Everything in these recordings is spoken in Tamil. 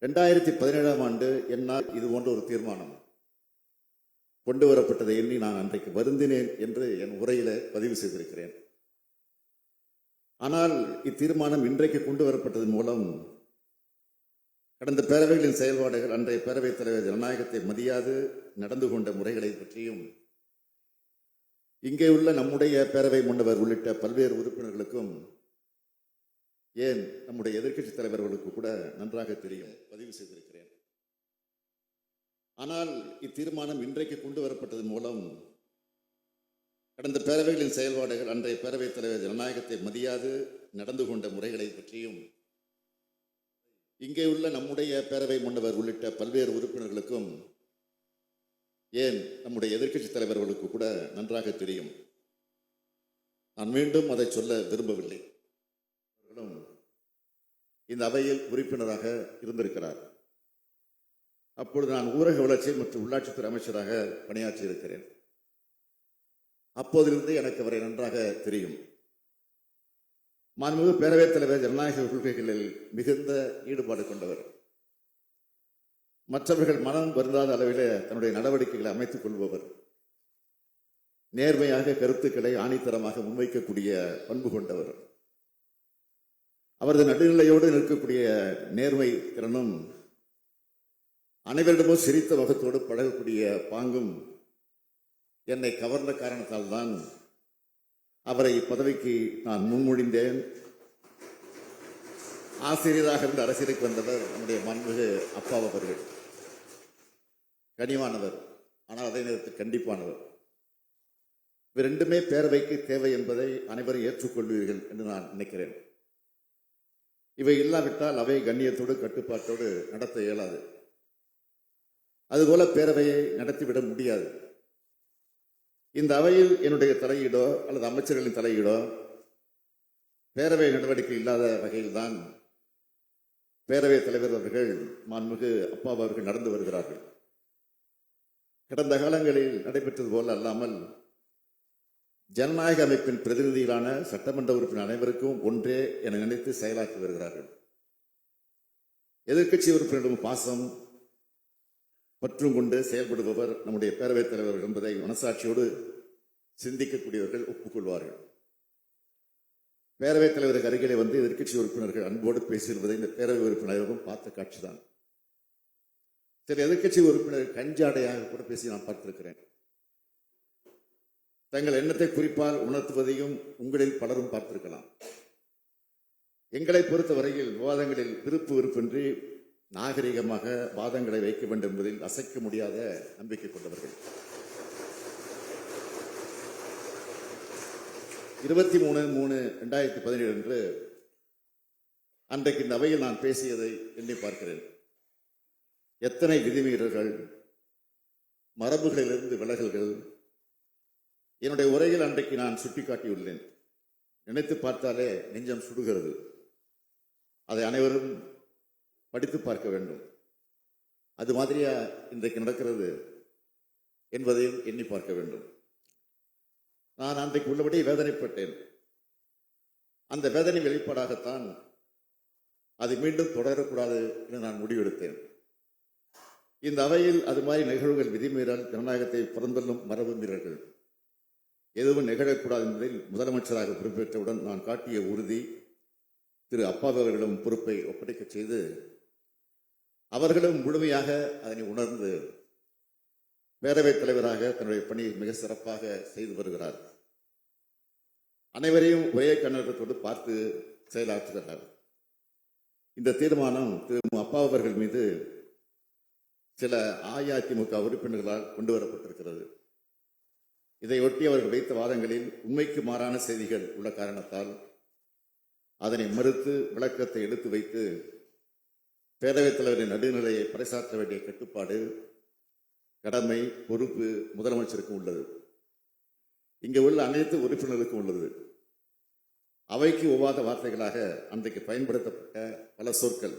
2017ஆம் ஆண்டு என்னால் இது போன்ற ஒரு தீர்மானம் கொண்டு வரப்பட்டதை எண்ணி நான் அன்றைக்கு வருந்தினேன் என்று என் உரையில பதிவு செய்திருக்கிறேன். ஆனால் இத்தீர்மானம் இன்றைக்கு கொண்டு வரப்பட்டதன் மூலம் கடந்த பேரவைகளின் செயல்பாடுகள், அன்றைய பேரவைத் தலைவர் ஜனநாயகத்தை மதியாது நடந்து கொண்ட முறைகளை பற்றியும், இங்கே உள்ள நம்முடைய பேரவை முன்னவர் உள்ளிட்ட பல்வேறு உறுப்பினர்களுக்கும், ஏன் நம்முடைய எதிர்க்கட்சித் தலைவர்களுக்கு கூட நன்றாக தெரியும், பதிவு செய்திருக்கிறேன். ஆனால் இத்தீர்மானம் இன்றைக்கு கொண்டு வரப்பட்டதன் மூலம் கடந்த பேரவைகளின் செயல்பாடுகள், அன்றைய பேரவைத் தலைவர் ஜனநாயகத்தை மதியாது நடந்து கொண்ட முறைகளை பற்றியும், இங்கே உள்ள நம்முடைய பேரவை முன்னவர் உள்ளிட்ட பல்வேறு உறுப்பினர்களுக்கும், ஏன் நம்முடைய எதிர்க்கட்சித் தலைவர்களுக்கு கூட நன்றாக தெரியும். நான் மீண்டும் அதை சொல்ல விரும்பவில்லை. இந்த அவையில் உறுப்பினராக இருந்திருக்கிறார். அப்பொழுது நான் ஊரக வளர்ச்சி மற்றும் உள்ளாட்சித்துறை அமைச்சராக பணியாற்றி இருக்கிறேன். அப்போதிலிருந்து எனக்கு அவரை நன்றாக தெரியும். மாண்புமிகு பேரவைத் தலைவர் ஜனநாயக கொள்கைகளில் மிகுந்த ஈடுபாடு கொண்டவர். மற்றவர்கள் மனம் வருந்தாத அளவில் தன்னுடைய நடவடிக்கைகளை அமைத்துக் கொள்பவர். நேர்மையாக கருத்துக்களை ஆணித்தரமாக முன்வைக்கக்கூடிய பண்பு கொண்டவர். அவரது நடுநிலையோடு நிற்கக்கூடிய நேர்மை திறனும், அனைவரிடமும் சிரித்த முகத்தோடு பழகக்கூடிய பாங்கும் என்னை கவர்ந்த காரணத்தால் தான் அவரை இப்பதவிக்கு நான் முன்மொழிந்தேன். ஆசிரியராக இருந்து அரசியலுக்கு வந்தவர் நம்முடைய மாண்புமிகு அப்பா அவர்கள். கனிவானவர், ஆனால் அதே நேரத்தில் கண்டிப்பானவர். இவை ரெண்டுமே பேரவைக்கு தேவை என்பதை அனைவரும் ஏற்றுக்கொள்வீர்கள் என்று நான் நினைக்கிறேன். இவை இல்லாவிட்டால் அவை கண்ணியத்தோடு கட்டுப்பாட்டோடு நடத்த இயலாது. அதுபோல பேரவையை நடத்திவிட முடியாது. இந்த அவையில் என்னுடைய தலையீடோ அல்லது அமைச்சர்களின் தலையீடோ பேரவை நடவடிக்கை இல்லாத வகையில்தான் பேரவைத் தலைவர் அவர்கள், மாண்புமிகு அப்பா அவர்கள் நடந்து வருகிறார்கள். கடந்த காலங்களில் நடைபெற்றது போல அல்லாமல் ஜனநாயக அமைப்பின் பிரதிநிதிகளான சட்டமன்ற உறுப்பினர் அனைவருக்கும் ஒன்றே என நினைத்து செயலாற்றி வருகிறார்கள். எதிர்க்கட்சி உறுப்பினரிடம் பாசம் பற்றும் கொண்டு செயல்படுபவர் நம்முடைய பேரவைத் தலைவர் என்பதை மனசாட்சியோடு சிந்திக்கக்கூடியவர்கள் ஒப்புக்கொள்வார்கள். பேரவைத் தலைவருக்கு அருகிலே வந்து எதிர்க்கட்சி உறுப்பினர்கள் அன்போடு பேசியிருப்பதை இந்த பேரவை உறுப்பினரும் பார்த்த காட்சிதான். சில எதிர்க்கட்சி உறுப்பினர்கள் கஞ்சாடையாக கூட பேசி நான் பார்த்திருக்கிறேன். தங்கள் எண்ணத்தை குறிப்பால் உணர்த்துவதையும் உங்களில் பலரும் பார்த்திருக்கலாம். எங்களை பொறுத்தவரையில் விவாதங்களில் விருப்பு வெறுப்பின்றி நாகரிகமாக வாதங்களை வைக்க வேண்டும் என்பதில் அசைக்க முடியாத நம்பிக்கை கொண்டவர்கள். 23/3/2017 அன்று அன்றைக்கு இந்த அவையில் நான் பேசியதை எண்ணி பார்க்கிறேன். எத்தனை விதிமீறல்கள், மரபுகளிலிருந்து விலகல்கள் என்னுடைய உரையில் அன்றைக்கு நான் சுட்டிக்காட்டியுள்ளேன். நினைத்து பார்த்தாலே நெஞ்சம் சுடுகிறது. அதை அனைவரும் படித்து பார்க்க வேண்டும். அது மாதிரியா இன்றைக்கு நடக்கிறது என்பதையும் எண்ணி பார்க்க வேண்டும். நான் அன்றைக்கு உள்ளபடி வேதனைப்பட்டேன். அந்த வேதனை வெளிப்பாடாகத்தான் அதை மீண்டும் தொடரக்கூடாது என்று நான் முடிவெடுத்தேன். இந்த அவையில் அது மாதிரி நிகழ்வுகள், விதிமீறல், ஜனநாயகத்தை புறந்தள்ளும் மரபு மீறல்கள் எதுவும் நிகழக்கூடாது என்பதில் முதலமைச்சராக பொறுப்பேற்றவுடன் நான் காட்டிய உறுதி, திரு அப்பா அவர்களிடம் பொறுப்பை ஒப்படைக்க செய்து அவர்களும் முழுமையாக அதனை உணர்ந்து பேரவைத் தலைவராக தன்னுடைய பணியை மிக சிறப்பாக செய்து வருகிறார். அனைவரையும் ஒரே கண்ணோட்டத்தோடு பார்த்து செயலாற்றுகிறார். இந்த தீர்மானம் திரு அப்பா அவர்கள் மீது சில அஇஅதிமுக உறுப்பினர்களால் கொண்டு வரப்பட்டிருக்கிறது. இதையொட்டி அவர்கள் வைத்த வாதங்களில் உண்மைக்கு மாறான செய்திகள் உள்ள காரணத்தால் அதனை மறுத்து விளக்கத்தை எடுத்து வைத்து பேரவைத் தலைவரின் நடுநிலையை பறைசாற்ற வேண்டிய கட்டுப்பாடு, கடமை, பொறுப்பு முதலமைச்சருக்கும் உள்ளது. இங்கே உள்ள அனைத்து உறுப்பினர்களுக்கும் உள்ளது. அவைக்கு ஒவ்வாத வார்த்தைகளாக அன்றைக்கு பயன்படுத்தப்பட்ட பல சொற்கள்,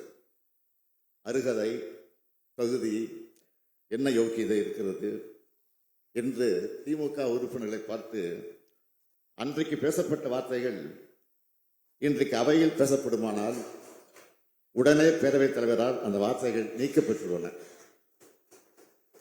அருகதை, தகுதி, என்ன யோக்கியதை இருக்கிறது என்று திமுக உறுப்பினர்களை பார்த்து அன்றைக்கு பேசப்பட்ட வார்த்தைகள் இன்றைக்கு அவையில் பேசப்படுமானால் உடனே பேரவைத் தலைவரால் அந்த வார்த்தைகள் நீக்கப்பட்டுள்ளன.